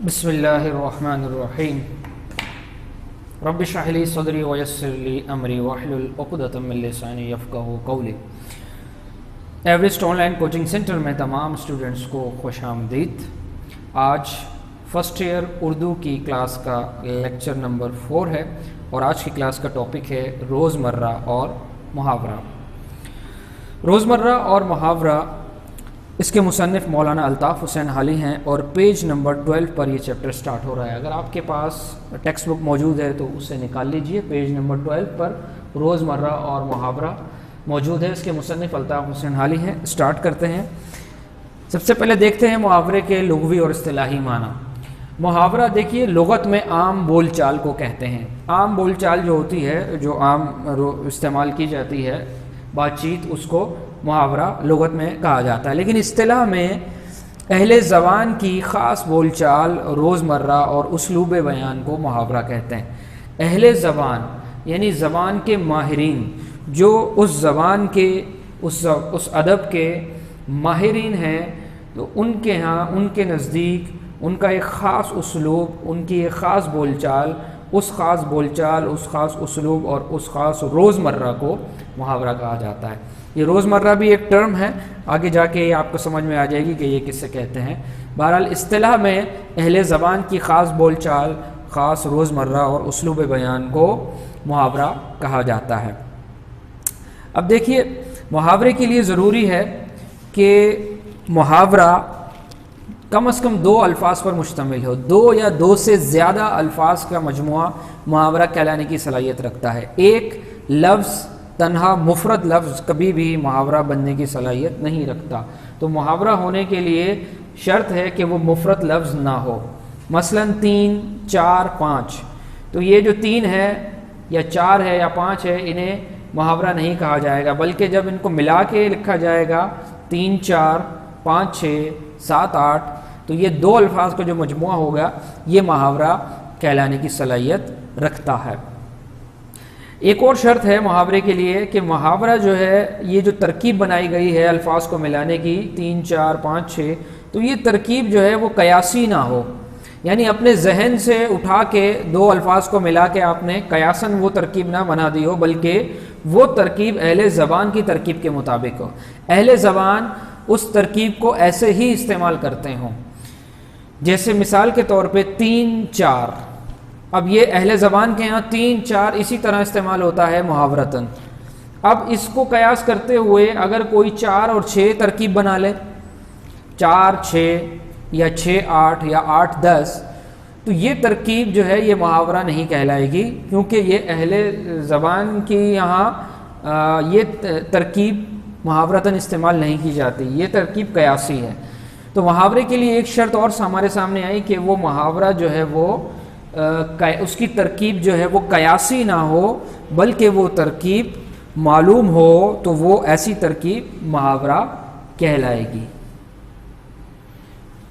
बिस्मिल्लाहिर्रहमानिर्रहीम रब्बि इश्रह ली सदरी वयस्सिर ली अमरी वहलुल उक़दतम मिन लिसानी यफ़क़हू क़ौली। एवरेस्ट ऑनलाइन कोचिंग सेंटर में तमाम स्टूडेंट्स को खुशामदीद। आज फ़र्स्ट ईयर उर्दू की क्लास का लेक्चर नंबर 4 है और आज की क्लास का टॉपिक है रोज़मर्रा और मुहावरा। रोज़मर्रा और मुहावरा इसके मुसन्निफ़ मौलाना अल्ताफ़ हुसैन हाली हैं और पेज नंबर 12 पर ये चैप्टर स्टार्ट हो रहा है। अगर आपके पास टेक्स्ट बुक मौजूद है तो उसे निकाल लीजिए। पेज नंबर 12 पर रोज़मर्रा और मुहावरा मौजूद है। इसके मुसन्निफ़ अल्ताफ़ हुसैन हाली हैं। स्टार्ट करते हैं। सबसे पहले देखते हैं मुहावरे के लुग़वी और इस्तिलाही माना। मुहावरा देखिए लुग़त में आम बोलचाल को कहते हैं। आम बोलचाल जो होती है, जो आम इस्तेमाल की जाती है बातचीत, उसको मुहावरा लुग़त में कहा जाता है। लेकिन इस्तिलाह में अहले ज़बान की ख़ास बोलचाल, रोज़मर्रा और उसलूब बयान को मुहावरा कहते हैं। अहले ज़बान यानी ज़बान के माहिरीन, जो उस ज़बान के उस अदब के माहिरीन हैं, तो उनके यहाँ, उनके नज़दीक उनका एक ख़ास उसलूब, उनकी एक ख़ास बोलचाल, उस ख़ास बोलचाल, उस ख़ास उसलूब और उस ख़ास रोज़मर्रा को मुहावरा कहा जाता है। ये रोज़मर्रा भी एक टर्म है, आगे जाके आपको समझ में आ जाएगी कि ये किससे कहते हैं। बहरहाल इस्तिलाह में अहले ज़बान की ख़ास बोलचाल, ख़ास रोज़मर्रा और उसलूब बयान को मुहावरा कहा जाता है। अब देखिए, मुहावरे के लिए ज़रूरी है कि मुहावरा कम से कम 2 अल्फाज पर मुश्तमिल हो। 2 या 2 से ज़्यादा अल्फाज का मजमुआ मुहावरा कहलाने की सलाहियत रखता है। एक लफ्ज़ तन्हा मुफरद लफ्ज़ कभी भी मुहावरा बनने की सलाहियत नहीं रखता। तो मुहावरा होने के लिए शर्त है कि वो मुफरद लफ्ज़ ना हो। मसलन 3, 4, 5, तो ये जो 3 है या 4 है या 5 है, इन्हें मुहावरा नहीं कहा जाएगा, बल्कि जब इनको मिला के लिखा जाएगा 3, 4, 5, 6, 7, 8, तो ये 2 अल्फाज का जो मजमुआ होगा ये मुहावरा कहलाने की सलाहियत रखता है। एक और शर्त है मुहावरे के लिए कि मुहावरा जो है, ये जो तरकीब बनाई गई है अल्फाज को मिलाने की 3, 4, 5, 6, तो ये तरकीब जो है वो कयासी ना हो, यानी अपने जहन से उठा के 2 अल्फाज को मिला के आपने कयासन वो तरकीब ना बना दी हो, बल्कि वो तरकीब अहले ज़बान की तरकीब के मुताबिक हो। अहले ज़बान उस तरकीब को ऐसे ही इस्तेमाल करते हों। जैसे मिसाल के तौर पे 3, 4, अब ये अहले ज़बान के यहाँ 3, 4 इसी तरह इस्तेमाल होता है मुहावरतन। अब इसको कयास करते हुए अगर कोई 4 और 6 तरकीब बना ले, 4, 6 या 6, 8 या 8, 10, तो ये तरकीब जो है ये मुहावरा नहीं कहलाएगी, क्योंकि ये अहले ज़बान की यहाँ ये तरकीब मुहावरतन इस्तेमाल नहीं की जाती, ये तरकीब कयासी है। तो मुहावरे के लिए एक शर्त और हमारे सामने आई कि वो मुहावरा जो है वो उसकी तरकीब जो है वो कयासी ना हो, बल्कि वो तरकीब मालूम हो, तो वो ऐसी तरकीब मुहावरा कहलाएगी।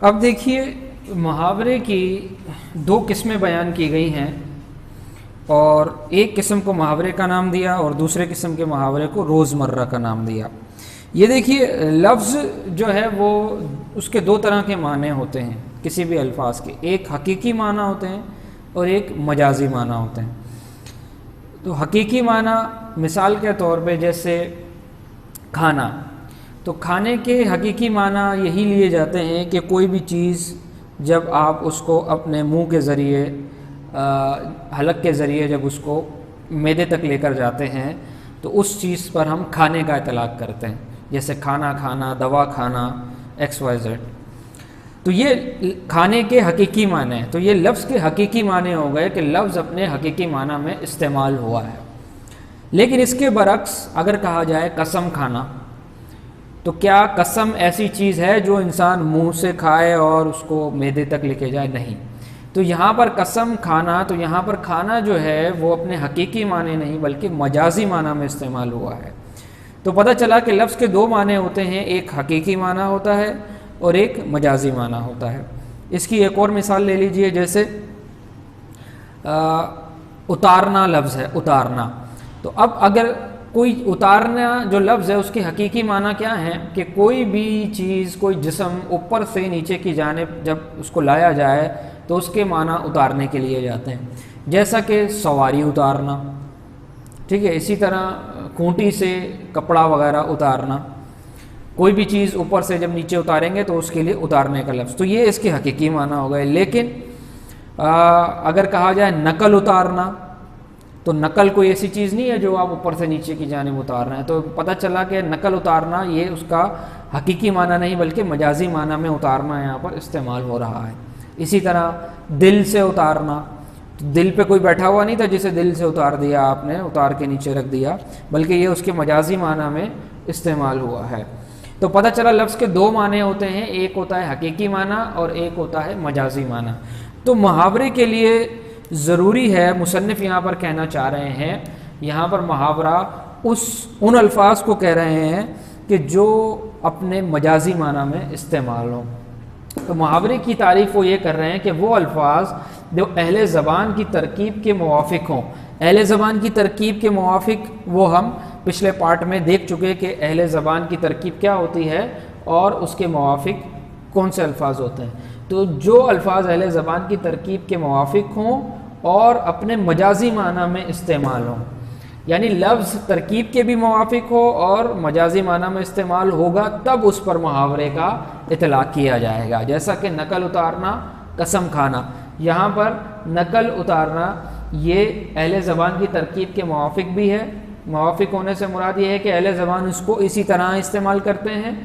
अब देखिए, मुहावरे की 2 किस्में बयान की गई हैं और एक किस्म को मुहावरे का नाम दिया और दूसरे किस्म के मुहावरे को रोज़मर्रा का नाम दिया। ये देखिए, लफ्ज़ जो है वो उसके 2 तरह के माने होते हैं किसी भी अल्फाज के। एक हकीकी माना होते हैं और एक मजाजी माना होते हैं। तो हकीकी माना मिसाल के तौर पे जैसे खाना, तो खाने के हकीकी माना यही लिए जाते हैं कि कोई भी चीज़ जब आप उसको अपने मुंह के ज़रिए, हलक के ज़रिए जब उसको मैदे तक लेकर जाते हैं, तो उस चीज़ पर हम खाने का इतलाक़ करते हैं। जैसे खाना खाना, दवा खाना, XYZ। तो ये खाने के हकीकी माने हैं। तो ये लफ्ज़ के हकीकी माने हो गए कि लफ्ज़ अपने हकीकी माना में इस्तेमाल हुआ है। लेकिन इसके बरक्स अगर कहा जाए कसम खाना, तो क्या कसम ऐसी चीज़ है जो इंसान मुंह से खाए और उसको मैदे तक लेके जाए? नहीं। तो यहाँ पर कसम खाना, तो यहाँ पर खाना जो है वो अपने हकीकी माने नहीं बल्कि मजाजी माना में इस्तेमाल हुआ है। तो पता चला कि लफ्ज़ के 2 माने होते हैं, एक हकीकी माना होता है और एक मजाजी माना होता है। इसकी एक और मिसाल ले लीजिए, जैसे उतारना लफ्ज़ है, उतारना। तो अब अगर कोई उतारना जो लफ्ज़ है उसकी हकीकी माना क्या है कि कोई भी चीज़, कोई जिस्म ऊपर से नीचे की जानिब जब उसको लाया जाए तो उसके माना उतारने के लिए जाते हैं, जैसा कि सवारी उतारना, ठीक है। इसी तरह खूंटी से कपड़ा वगैरह उतारना, कोई भी चीज़ ऊपर से जब नीचे उतारेंगे तो उसके लिए उतारने का लफ्ज़, तो ये इसके हकीकी माना हो गए। लेकिन अगर कहा जाए नकल उतारना, तो नकल कोई ऐसी चीज़ नहीं है जो आप ऊपर से नीचे की जानिब उतार रहे हैं, तो पता चला कि नकल उतारना ये उसका हकीकी माना नहीं बल्कि मजाजी माना में उतारना यहाँ पर इस्तेमाल हो रहा है। इसी तरह दिल से उतारना, तो दिल पे कोई बैठा हुआ नहीं था जिसे दिल से उतार दिया आपने, उतार के नीचे रख दिया, बल्कि ये उसके मजाजी माना में इस्तेमाल हुआ है। तो पता चला लफ्ज़ के दो माने होते हैं, एक होता है हकीकी माना और एक होता है मजाजी माना। तो मुहावरे के लिए ज़रूरी है, मुसन्निफ़ यहाँ पर कहना चाह रहे हैं, यहाँ पर मुहावरा उन अल्फाज को कह रहे हैं कि जो अपने मजाजी माना में इस्तेमाल हों। तो मुहावरे की तारीफ़ वो ये कर रहे हैं कि वो अल्फाज जो अहले ज़बान की तरकीब के मुवाफ़िक हों। अहले ज़बान की तरकीब के मुवाफ़िक वो हम पिछले पार्ट में देख चुके कि अहले ज़बान की तरकीब क्या होती है और उसके मुवाफ़िक कौन से अल्फाज होते हैं। तो जो अल्फाज अहले ज़बान की तरकीब के मुवाफ़िक हों और अपने मजाजी माना में इस्तेमाल हों, यानी लफ्ज़ तरकीब के भी मुवाफ़िक हो और मजाजी माना में इस्तेमाल होगा, तब उस पर मुहावरे का इतलाक़ किया जाएगा। जैसा कि नकल उतारना, कसम खाना, यहाँ पर नकल उतारना ये अहले ज़बान की तरकीब के मुवाफ़िक भी है। मुवाफ़िक होने से मुराद ये है कि अहले ज़बान उसको इसी तरह इस्तेमाल करते हैं,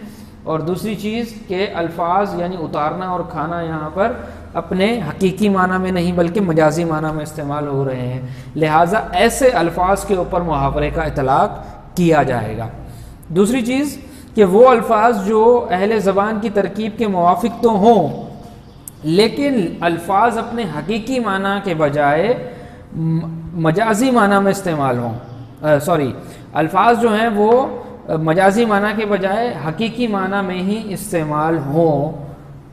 और दूसरी चीज़ के अल्फाज यानी उतारना और खाना यहाँ पर अपने हकीकी माना में नहीं बल्कि मजाजी माना में इस्तेमाल हो रहे हैं, लिहाजा ऐसे अल्फाज के ऊपर मुहावरे का इतलाक़ किया जाएगा। दूसरी चीज़ कि वो अल्फाज जो अहले ज़बान की तरकीब के मुवाफ़िक तो हों लेकिन अल्फाज अपने हकीकी माना के बजाय मजाजी माना में इस्तेमाल हों, अल्फाज जो हैं वो मजाजी माना के बजाय हकीकी माना में ही इस्तेमाल हों,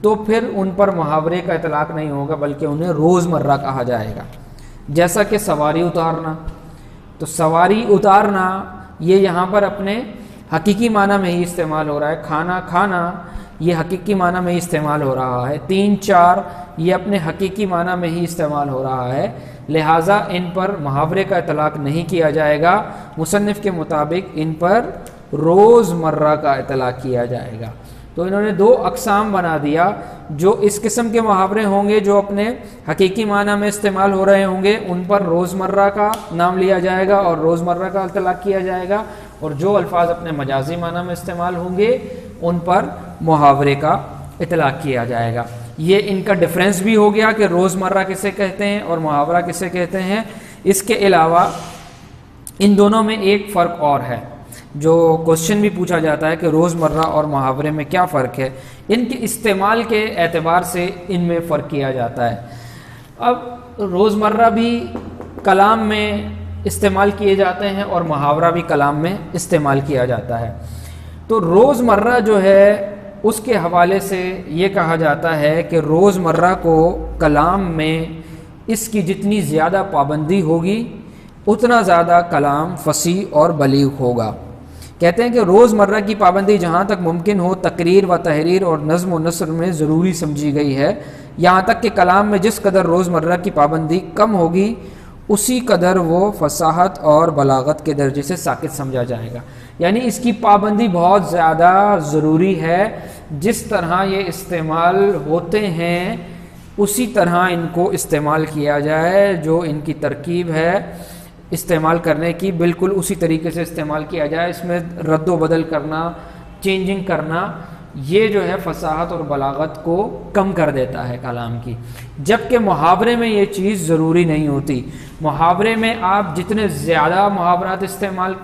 तो फिर उन पर मुहावरे का इतलाक़ नहीं होगा बल्कि उन्हें रोज़मर्रा कहा जाएगा। जैसा कि सवारी उतारना, तो सवारी उतारना ये यहाँ पर अपने हकीकी माना में ही इस्तेमाल हो रहा है। खाना खाना ये हकीकी माना में ही इस्तेमाल हो रहा है। 3 4 ये अपने हकीकी माना में ही इस्तेमाल हो रहा है, लिहाजा इन पर मुहावरे का इतलाक़ नहीं किया जाएगा। मुसन्निफ़ के मुताबिक इन पर रोज़मर्रा का इतलाक़ किया जाएगा। तो इन्होंने 2 अक़साम बना दिया, जो इस किस्म के मुहावरे होंगे जो अपने हकीकी माना में इस्तेमाल हो रहे होंगे उन पर रोज़मर्रा का नाम लिया जाएगा और रोज़मर्रा का इतलाक़ किया जाएगा, और जो अल्फाज अपने मजाजी माना में इस्तेमाल होंगे उन पर मुहावरे का इतलाक़ किया जाएगा। ये इनका डिफरेंस भी हो गया कि रोज़मर्रा किसे कहते हैं और मुहावरा किसे कहते हैं। इसके अलावा इन दोनों में एक फ़र्क और है, जो क्वेश्चन भी पूछा जाता है कि रोज़मर्रा और मुहावरे में क्या फ़र्क है। इनके इस्तेमाल के एतबार से इनमें फ़र्क किया जाता है। अब रोज़मर्रा भी कलाम में इस्तेमाल किए जाते हैं और मुहावरा भी कलाम में इस्तेमाल किया जाता है। तो रोज़मर्रा जो है उसके हवाले से ये कहा जाता है कि रोज़मर्रा को कलाम में इसकी जितनी ज़्यादा पाबंदी होगी उतना ज़्यादा कलाम फसीह और बलीग होगा। कहते हैं कि रोज़मर्रा की पाबंदी जहाँ तक मुमकिन हो तकरीर व तहरीर और नज़्म व नस्र में ज़रूरी समझी गई है, यहाँ तक कि कलाम में जिस कदर रोज़मर्रा की पाबंदी कम होगी उसी कदर वो फसाहत और बलागत के दर्जे से साकित समझा जाएगा। यानी इसकी पाबंदी बहुत ज़्यादा ज़रूरी है, जिस तरह ये इस्तेमाल होते हैं उसी तरह इनको इस्तेमाल किया जाए। जो इनकी तरकीब है इस्तेमाल करने की बिल्कुल उसी तरीके से इस्तेमाल किया जाए। इसमें रद्द बदल करना, चेंजिंग करना, ये जो है फसाहत और बलागत को कम कर देता है कलाम की, जबकि मुहावरे में ये चीज़ ज़रूरी नहीं होती। मुहावरे में आप जितने ज़्यादा मुहावरात इस्तेमाल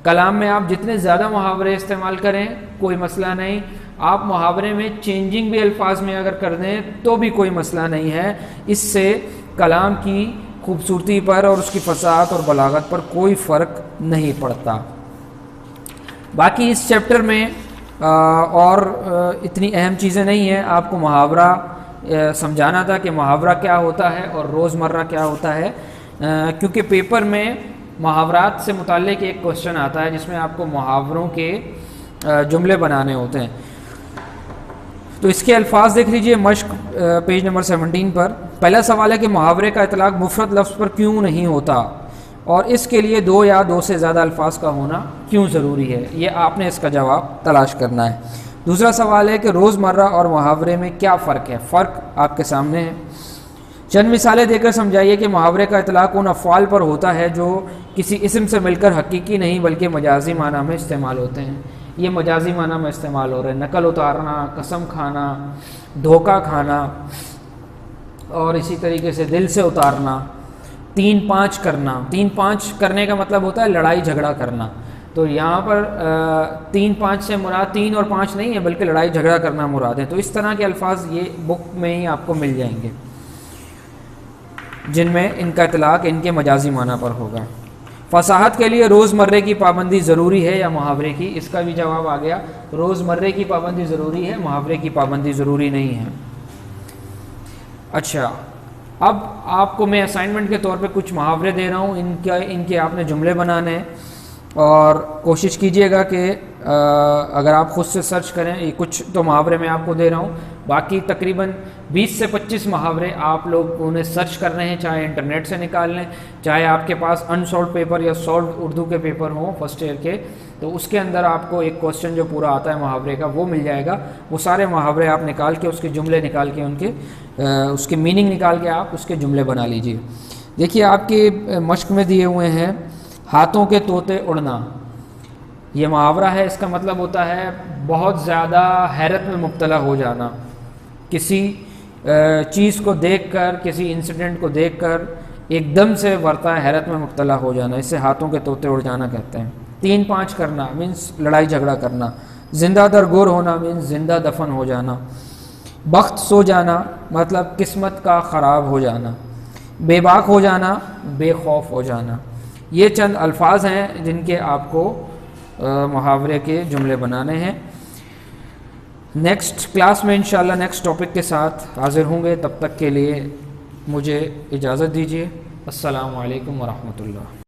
कलाम में आप जितने ज़्यादा मुहावरे इस्तेमाल करें कोई मसला नहीं। आप मुहावरे में चेंजिंग भी अल्फाज में अगर कर दें तो भी कोई मसला नहीं है। इससे कलाम की खूबसूरती पर और उसकी फसाहत और बलागत पर कोई फ़र्क नहीं पड़ता। बाकी इस चैप्टर में और इतनी अहम चीज़ें नहीं हैं। आपको मुहावरा समझाना था कि मुहावरा क्या होता है और रोज़मर्रा क्या होता है, क्योंकि पेपर में मुहावरात से मुताल्लिक़ एक क्वेश्चन आता है जिसमें आपको मुहावरों के जुमले बनाने होते हैं। तो इसके अल्फाज देख लीजिए मश्क पेज नंबर 17 पर। पहला सवाल है कि मुहावरे का इतलाक मुफरद लफ्ज़ पर क्यों नहीं होता और इसके लिए दो या दो से ज़्यादा अल्फाज का होना क्यों ज़रूरी है, ये आपने इसका जवाब तलाश करना है। दूसरा सवाल है कि रोज़मर्रा और मुहावरे में क्या फ़र्क है। फ़र्क आपके सामने है। चंद मिसालें देकर समझाइए कि मुहावरे का इतलाक उन अफ़आल पर होता है जो किसी इसम से मिलकर हकीकी नहीं बल्कि मजाजी माना में इस्तेमाल होते हैं। ये मजाजी माना में इस्तेमाल हो रहे हैं। नकल उतारना, कसम खाना, धोखा खाना और इसी तरीके से दिल से उतारना, 3-5 करना। 3-5 करने का मतलब होता है लड़ाई झगड़ा करना। तो यहाँ पर 3-5 से मुराद 3 और 5 नहीं है बल्कि लड़ाई झगड़ा करना मुराद है। तो इस तरह के अल्फाज ये बुक में ही आपको मिल जाएंगे जिनमें इनका इतलाक इनके मजाजी माना पर होगा। फसाहत के लिए रोज़मर्रे की पाबंदी ज़रूरी है या मुहावरे की, इसका भी जवाब आ गया। रोज़मर्रे की पाबंदी ज़रूरी है, मुहावरे की पाबंदी ज़रूरी नहीं है। अच्छा, अब आपको मैं असाइनमेंट के तौर पे कुछ मुहावरे दे रहा हूँ, इनके आपने जुमले बनाने हैं और कोशिश कीजिएगा कि अगर आप ख़ुद से सर्च करें। ये कुछ तो मुहावरे मैं आपको दे रहा हूँ, बाकी तकरीबन 20 से 25 मुहावरे आप लोग उन्हें सर्च कर रहे हैं, चाहे इंटरनेट से निकाल लें, चाहे आपके पास अनसॉल्व पेपर या सॉल्व उर्दू के पेपर हों फर्स्ट ईयर के, तो उसके अंदर आपको एक क्वेश्चन जो पूरा आता है मुहावरे का वो मिल जाएगा। वो सारे मुहावरे आप निकाल के उसके जुमले निकाल के उनके उसके मीनिंग निकाल के आप उसके जुमले बना लीजिए। देखिए आपके मश्क में दिए हुए हैं हाथों के तोते उड़ना। ये मुहावरा है, इसका मतलब होता है बहुत ज़्यादा हैरत में मुब्तला हो जाना। किसी चीज़ को देखकर, किसी इंसिडेंट को देखकर एकदम से वर्ता हैरत में मुब्तला हो जाना, इसे हाथों के तोते उड़ जाना कहते हैं। 3-5 करना मीन्स लड़ाई झगड़ा करना। जिंदा दरगोर होना मीन्स जिंदा दफन हो जाना। बख्त सो जाना मतलब किस्मत का ख़राब हो जाना। बेबाक हो जाना, बेखौफ हो जाना। ये चंद अल्फाज हैं जिनके आपको मुहावरे के जुमले बनाने हैं। नेक्स्ट क्लास में इंशाल्लाह नेक्स्ट टॉपिक के साथ हाज़िर होंगे। तब तक के लिए मुझे इजाज़त दीजिए। अस्सलामु अलैकुम वरहमतुल्लाह।